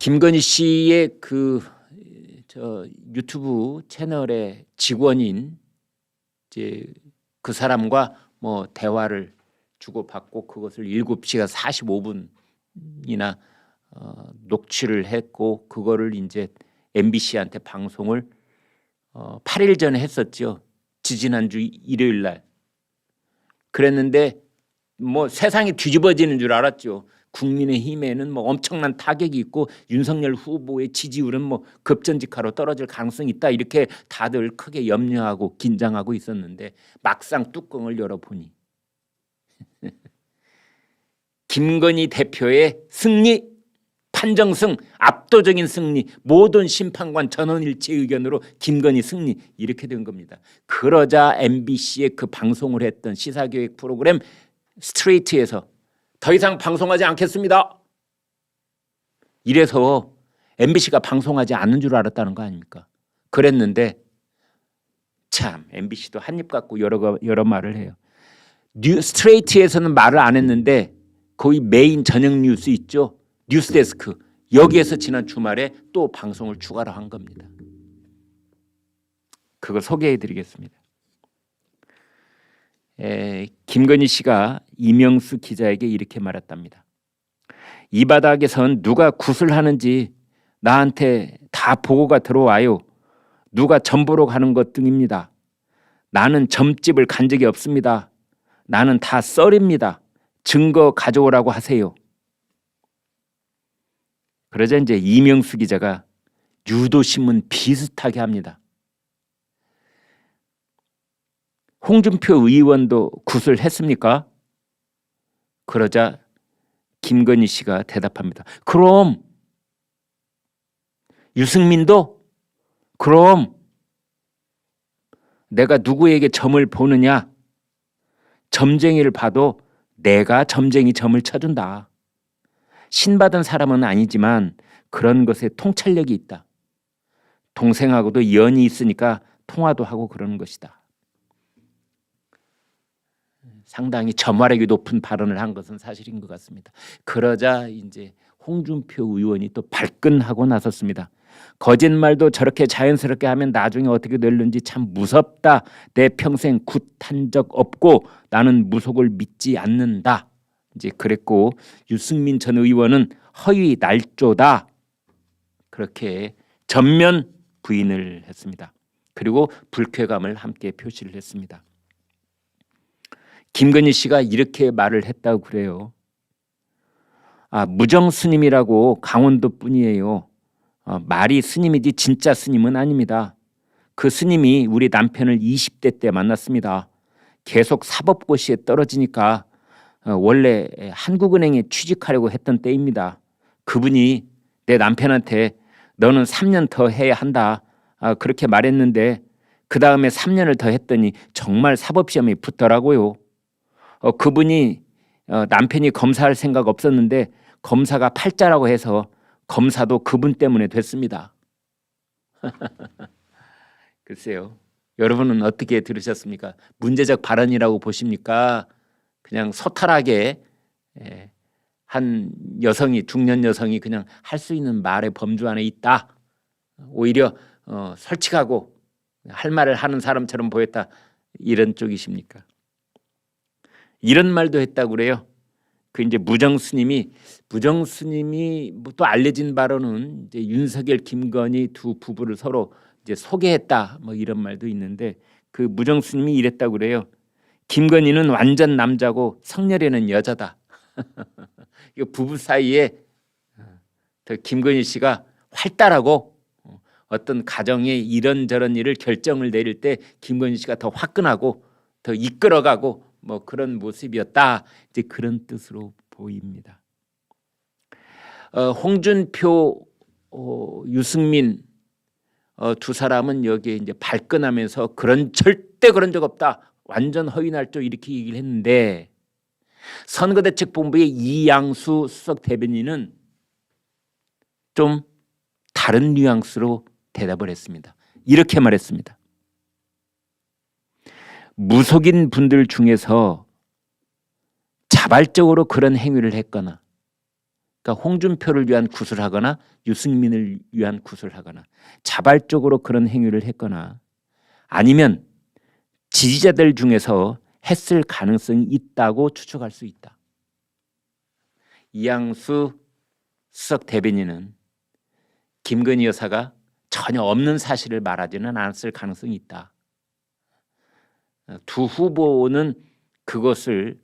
김건희 씨의 유튜브 채널의 직원인 이제 그 사람과 뭐 대화를 주고받고 그것을 7시간 45분이나 녹취를 했고 그거를 이제 MBC한테 방송을 8일 전에 했었죠. 지지난주 일요일 날. 그랬는데 뭐 세상이 뒤집어지는 줄 알았죠. 국민의힘에는 뭐 엄청난 타격이 있고 윤석열 후보의 지지율은 뭐 급전직하로 떨어질 가능성이 있다 이렇게 다들 크게 염려하고 긴장하고 있었는데 막상 뚜껑을 열어보니 김건희 대표의 승리, 판정승, 압도적인 승리, 모든 심판관 전원일치 의견으로 김건희 승리 이렇게 된 겁니다. 그러자 MBC의 그 방송을 했던 시사교육 프로그램 스트레이트에서 더 이상 방송하지 않겠습니다. 이래서 MBC가 방송하지 않는 줄 알았다는 거 아닙니까? 그랬는데 참 MBC도 한입 갖고 여러 말을 해요. 스트레이트에서는 말을 안 했는데 거의 메인 저녁 뉴스 있죠. 뉴스데스크 여기에서 지난 주말에 또 방송을 추가로 한 겁니다. 그거 소개해드리겠습니다. 김건희 씨가 이명수 기자에게 이렇게 말했답니다. 이 바닥에선 누가 굿을 하는지 나한테 다 보고가 들어와요. 누가 점 보러 가는 것 등입니다. 나는 점집을 간 적이 없습니다. 나는 다 썰입니다. 증거 가져오라고 하세요. 그러자 이제 이명수 기자가 유도신문 비슷하게 합니다. 홍준표 의원도 굿을 했습니까? 그러자 김건희 씨가 대답합니다. 그럼 유승민도? 그럼 내가 누구에게 점을 보느냐? 점쟁이를 봐도 내가 점쟁이 점을 쳐준다. 신받은 사람은 아니지만 그런 것에 통찰력이 있다. 동생하고도 연이 있으니까 통화도 하고 그러는 것이다. 상당히 점화력이 높은 발언을 한 것은 사실인 것 같습니다. 그러자 이제 홍준표 의원이 또 발끈하고 나섰습니다. 거짓말도 저렇게 자연스럽게 하면 나중에 어떻게 될는지 참 무섭다. 내 평생 굿한 적 없고 나는 무속을 믿지 않는다. 이제 그랬고 유승민 전 의원은 허위 날조다. 그렇게 전면 부인을 했습니다. 그리고 불쾌감을 함께 표시를 했습니다. 김건희 씨가 이렇게 말을 했다고 그래요. 무정 스님이라고 강원도 뿐이에요. 말이 스님이지 진짜 스님은 아닙니다. 그 스님이 우리 남편을 20대 때 만났습니다. 계속 사법고시에 떨어지니까 원래 한국은행에 취직하려고 했던 때입니다. 그분이 내 남편한테 너는 3년 더 해야 한다. 그렇게 말했는데 그 다음에 3년을 더 했더니 정말 사법시험이 붙더라고요. 그분이 남편이 검사할 생각 없었는데 검사가 팔자라고 해서 검사도 그분 때문에 됐습니다. 글쎄요. 여러분은 어떻게 들으셨습니까? 문제적 발언이라고 보십니까? 그냥 소탈하게 한 여성이 중년 여성이 그냥 할 수 있는 말의 범주 안에 있다. 오히려 솔직하고 할 말을 하는 사람처럼 보였다. 이런 쪽이십니까? 이런 말도 했다고 그래요. 그 이제 무정 스님이 뭐 또 알려진 바로는 이제 윤석열, 김건희 두 부부를 서로 이제 소개했다. 뭐 이런 말도 있는데 그 무정 스님이 이랬다고 그래요. 김건희는 완전 남자고 성렬이는 여자다. 이 부부 사이에 더 김건희 씨가 활달하고 어떤 가정에 이런저런 일을 결정을 내릴 때 김건희 씨가 더 화끈하고 더 이끌어가고 뭐 그런 모습이었다. 이제 그런 뜻으로 보입니다. 홍준표, 유승민 두 사람은 여기에 이제 발끈하면서 절대 그런 적 없다. 완전 허위 날조 이렇게 얘기를 했는데 선거대책본부의 이양수 수석 대변인은 좀 다른 뉘앙스로 대답을 했습니다. 이렇게 말했습니다. 무속인 분들 중에서 자발적으로 그런 행위를 했거나 그러니까 홍준표를 위한 굿을 하거나 유승민을 위한 굿을 하거나 자발적으로 그런 행위를 했거나 아니면 지지자들 중에서 했을 가능성이 있다고 추측할 수 있다. 이양수 수석 대변인은 김건희 여사가 전혀 없는 사실을 말하지는 않았을 가능성이 있다. 두 후보는 그것을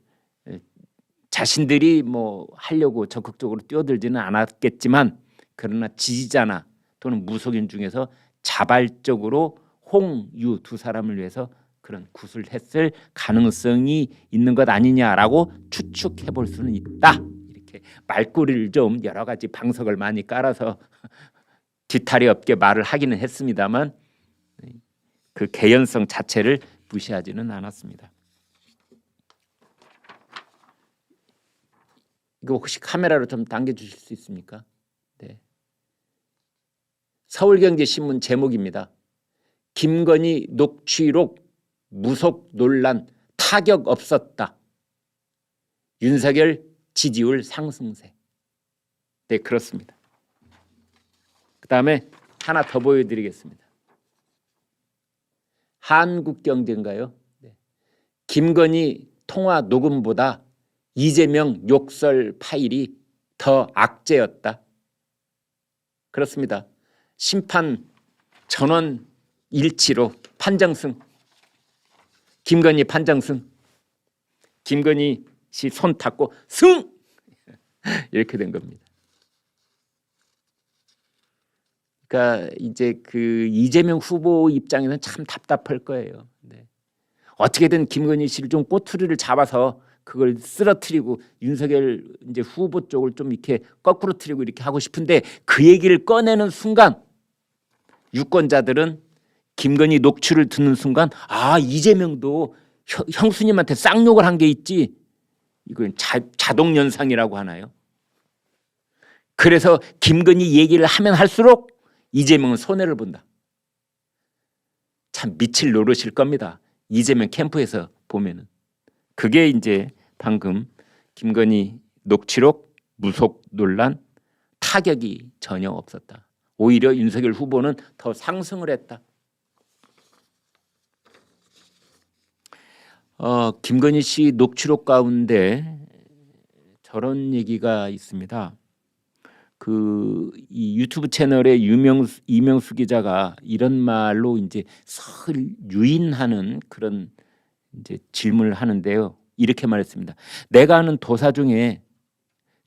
자신들이 뭐 하려고 적극적으로 뛰어들지는 않았겠지만 그러나 지지자나 또는 무속인 중에서 자발적으로 홍, 유 두 사람을 위해서 그런 굿을 했을 가능성이 있는 것 아니냐라고 추측해 볼 수는 있다. 이렇게 말꼬리를 좀 여러 가지 방석을 많이 깔아서 뒤탈이 없게 말을 하기는 했습니다만 그 개연성 자체를 무시하지는 않았습니다. 이거 혹시 카메라로 좀 당겨주실 수 있습니까? 네. 서울경제신문 제목입니다. 김건희 녹취록 무속 논란 타격 없었다. 윤석열 지지율 상승세. 네, 그렇습니다. 그 다음에 하나 더 보여드리겠습니다. 한국경제인가요? 네. 김건희 통화 녹음보다 이재명 욕설 파일이 더 악재였다. 그렇습니다. 심판 전원 일치로 판정승. 김건희 판정승. 김건희 씨 손 탔고 승! 이렇게 된 겁니다. 그러니까 이제 그 이재명 후보 입장에서는 참 답답할 거예요. 네. 어떻게든 김건희 씨를 좀 꼬투리를 잡아서 그걸 쓰러뜨리고 윤석열 이제 후보 쪽을 좀 이렇게 거꾸로 트리고 이렇게 하고 싶은데 그 얘기를 꺼내는 순간 유권자들은 김건희 녹취를 듣는 순간 아 이재명도 형수님한테 쌍욕을 한 게 있지. 이건 자동 연상이라고 하나요? 그래서 김건희 얘기를 하면 할수록 이재명은 손해를 본다. 참 미칠 노릇일 겁니다. 이재명 캠프에서 보면은. 그게 이제 방금 김건희 녹취록 무속 논란 타격이 전혀 없었다. 오히려 윤석열 후보는 더 상승을 했다. 김건희 씨 녹취록 가운데 저런 얘기가 있습니다. 이 유튜브 채널의 이명수 기자가 이런 말로 이제 설 유인하는 그런 이제 질문을 하는데요. 이렇게 말했습니다. 내가 아는 도사 중에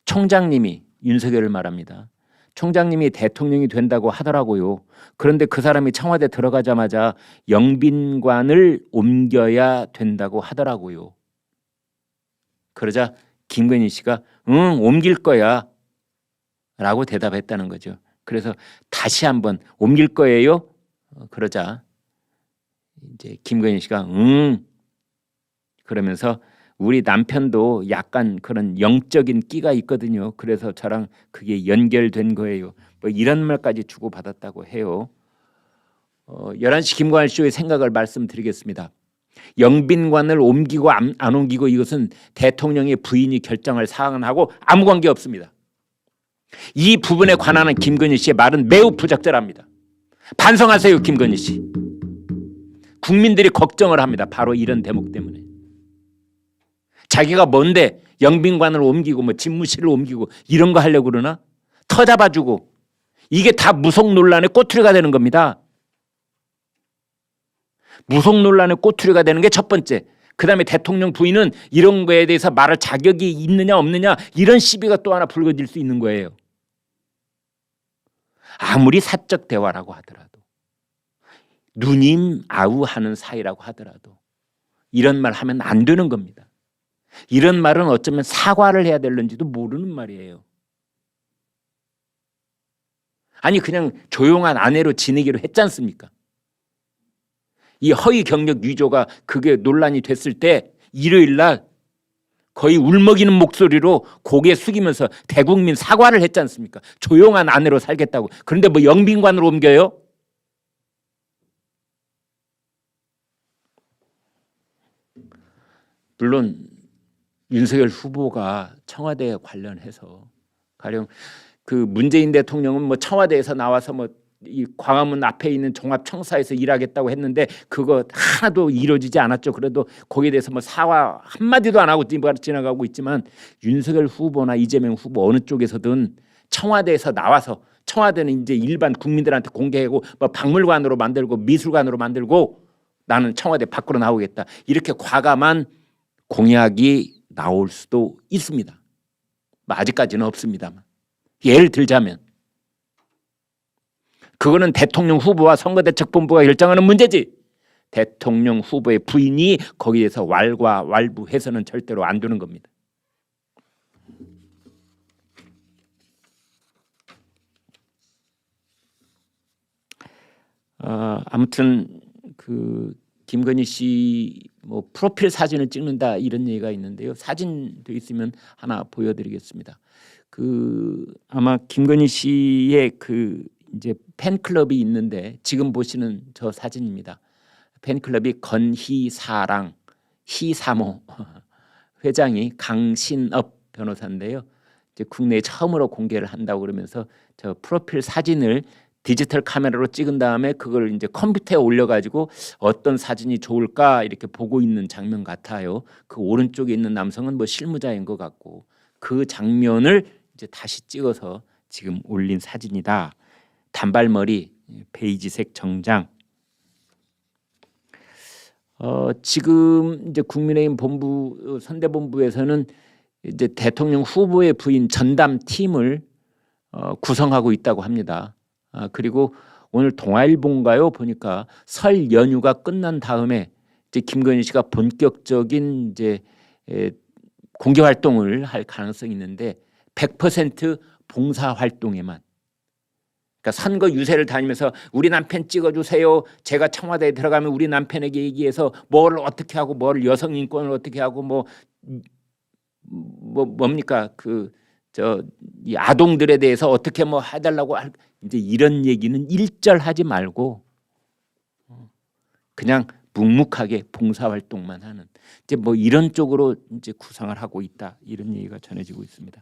총장님이 윤석열을 말합니다. 총장님이 대통령이 된다고 하더라고요. 그런데 그 사람이 청와대 들어가자마자 영빈관을 옮겨야 된다고 하더라고요. 그러자 김건희 씨가 응 옮길 거야 라고 대답했다는 거죠. 그래서 다시 한번 옮길 거예요? 그러자 이제 김건희 씨가 응 그러면서 우리 남편도 약간 그런 영적인 끼가 있거든요. 그래서 저랑 그게 연결된 거예요. 뭐 이런 말까지 주고받았다고 해요. 11시 김관일 쇼의 생각을 말씀드리겠습니다. 영빈관을 옮기고 안 옮기고 이것은 대통령의 부인이 결정할 사항하고 아무 관계 없습니다. 이 부분에 관한 김건희 씨의 말은 매우 부적절합니다. 반성하세요, 김건희 씨. 국민들이 걱정을 합니다. 바로 이런 대목 때문에. 자기가 뭔데 영빈관을 옮기고 뭐 집무실을 옮기고 이런 거 하려고 그러나? 터 잡아주고 이게 다 무속 논란의 꼬투리가 되는 겁니다. 무속 논란의 꼬투리가 되는 게 첫 번째. 그다음에 대통령 부인은 이런 거에 대해서 말할 자격이 있느냐 없느냐 이런 시비가 또 하나 불거질 수 있는 거예요. 아무리 사적 대화라고 하더라도 누님 아우 하는 사이라고 하더라도 이런 말 하면 안 되는 겁니다. 이런 말은 어쩌면 사과를 해야 될는지도 모르는 말이에요. 아니 그냥 조용한 아내로 지내기로 했지 않습니까? 이 허위 경력 위조가 그게 논란이 됐을 때 일요일 날 거의 울먹이는 목소리로 고개 숙이면서 대국민 사과를 했지 않습니까? 조용한 아내로 살겠다고. 그런데 뭐 영빈관으로 옮겨요? 물론 윤석열 후보가 청와대에 관련해서 가령 그 문재인 대통령은 뭐 청와대에서 나와서 뭐 이 광화문 앞에 있는 종합청사에서 일하겠다고 했는데 그거 하나도 이루어지지 않았죠. 그래도 거기에 대해서 뭐 사과 한마디도 안 하고 지나가고 있지만 윤석열 후보나 이재명 후보 어느 쪽에서든 청와대에서 나와서 청와대는 이제 일반 국민들한테 공개하고 뭐 박물관으로 만들고 미술관으로 만들고 나는 청와대 밖으로 나오겠다. 이렇게 과감한 공약이 나올 수도 있습니다. 뭐 아직까지는 없습니다만. 예를 들자면 그거는 대통령 후보와 선거대책본부가 결정하는 문제지 대통령 후보의 부인이 거기에서 왈가왈부해서는 절대로 안 되는 겁니다. 아무튼 그 김건희 씨 뭐 프로필 사진을 찍는다 이런 얘기가 있는데요. 사진도 있으면 하나 보여드리겠습니다. 그 아마 김건희 씨의 그 이제 팬클럽이 있는데 지금 보시는 저 사진입니다. 팬클럽이 건희사랑 희사모 회장이 강신업 변호사인데요. 이제 국내에 처음으로 공개를 한다고 그러면서 저 프로필 사진을 디지털 카메라로 찍은 다음에 그걸 이제 컴퓨터에 올려가지고 어떤 사진이 좋을까 이렇게 보고 있는 장면 같아요. 그 오른쪽에 있는 남성은 뭐 실무자인 것 같고 그 장면을 이제 다시 찍어서 지금 올린 사진이다. 단발머리, 베이지색 정장. 지금 이제 국민의힘 본부 선대본부에서는 이제 대통령 후보의 부인 전담 팀을 구성하고 있다고 합니다. 그리고 오늘 동아일보인가요? 보니까 설 연휴가 끝난 다음에 이제 김건희 씨가 본격적인 이제 공개 활동을 할 가능성이 있는데 100% 봉사 활동에만. 그러니까 선거 유세를 다니면서 우리 남편 찍어주세요. 제가 청와대에 들어가면 우리 남편에게 얘기해서 뭘 어떻게 하고 뭘 여성 인권을 어떻게 하고 뭡니까 이 아동들에 대해서 어떻게 뭐 해달라고 이제 이런 얘기는 일절하지 말고 그냥 묵묵하게 봉사활동만 하는 이제 뭐 이런 쪽으로 이제 구상을 하고 있다 이런 얘기가 전해지고 있습니다.